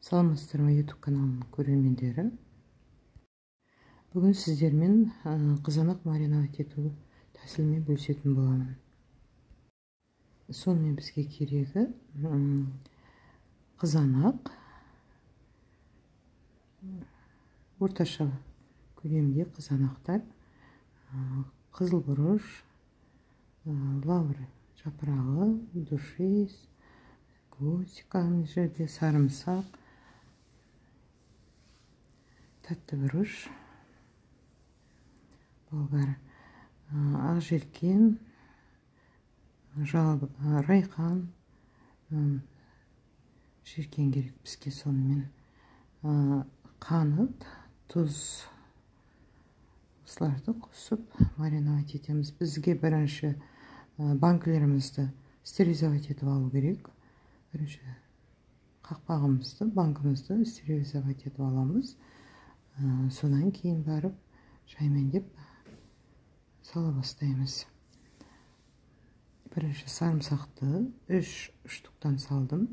Саламатсыздар ма YouTube каналының көрермендері. Бүгін сіздермен қызанақ мариновать ету тәсілімен бөлісетін боламын. Сонымен бізге керегі қызанақ, орташа көлемде қызанақтар, қызыл бұрыш, лавр жапырағы, душиз, гвоздика, жерде сарымсақ, тәтті бұрыш, болгар, ақ желкен, райхан, желкен керек бізге, сонымен қант, тұз, осыларды қосып мариновать етеміз. Бізге бірінші банкілерімізді стерилизовать етіп алу керек. Бірінші қақпағымызды, банкімізді стерилизовать етіп аламыз. Содан кейін барып жаймендеп сала бастаймыз. Бірінші сарымсақты 3 штуктан салдым.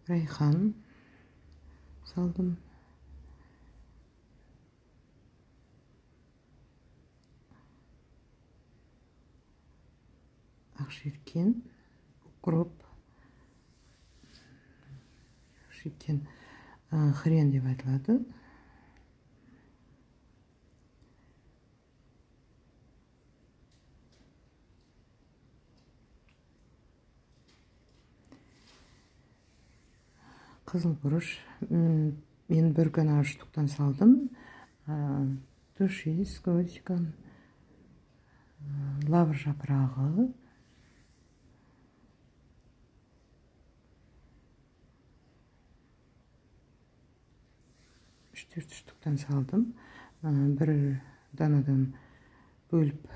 Райхан салдым. Ақ желкен, укроп, желкен хрен деп айтылады. Қызыл бұрыш мен бір гана штуктан салдым. Душиз, гвоздика, лавр жапырағы, 4 штуктан салдым. Бір данадан бөліп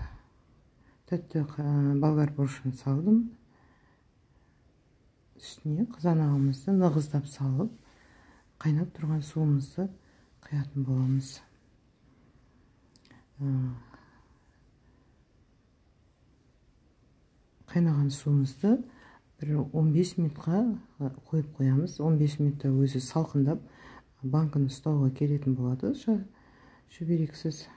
тәтті болгар бұрышын салдым. Үстіне қызанағымызды нығыздап салып, қайнап тұрған суымызды құятын боламыз. Қайнаған суымызды бір 15 минутқа қойып қоямыз. 15 минутта өзі салқындап, банканы ұстауға келетін болады, шүберексіз.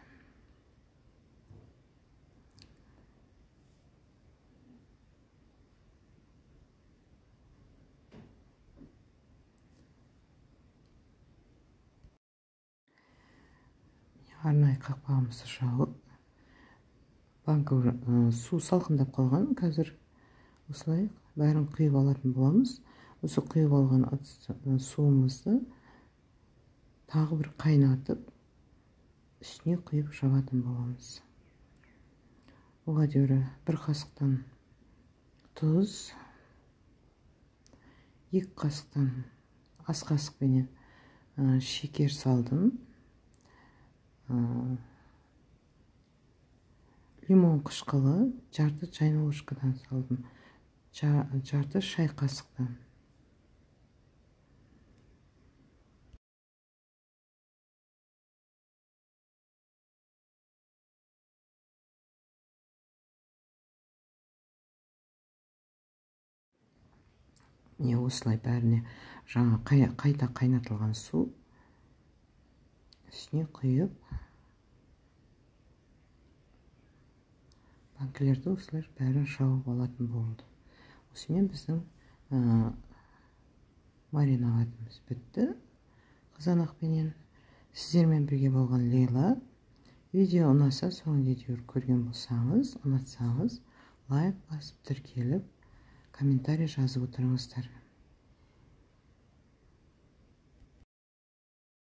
Арнайы қақпағымызды жауып, банка су салқындап қалған. Қазір осылай бәрін құйып алатын боламыз. Осы құйып алған суымызды тағы бір қайнатып, үстіне құйып жабатын боламыз. Оған жөрі бір қасықтан тұз, 2 қасықтан ас қасықпенен шекер салдым. Лимон қышқылы жарты чайны ложкадан салдым. Жарты шай қасықтан. Міне осылай бәріне жаңа қайта қайнатылған су үстіне құйып, банкілерді осылай бәрін жауып алатын болды. Осымен біздің мариноватымыз бітті. Қызанақпенен сіздермен бірге болған Лейла. Видео ұнаса, соңғы видео көрген болсаңыз, ұнатсаңыз, лайк басып, тіркеліп, комментарий жазып отырыңыздар.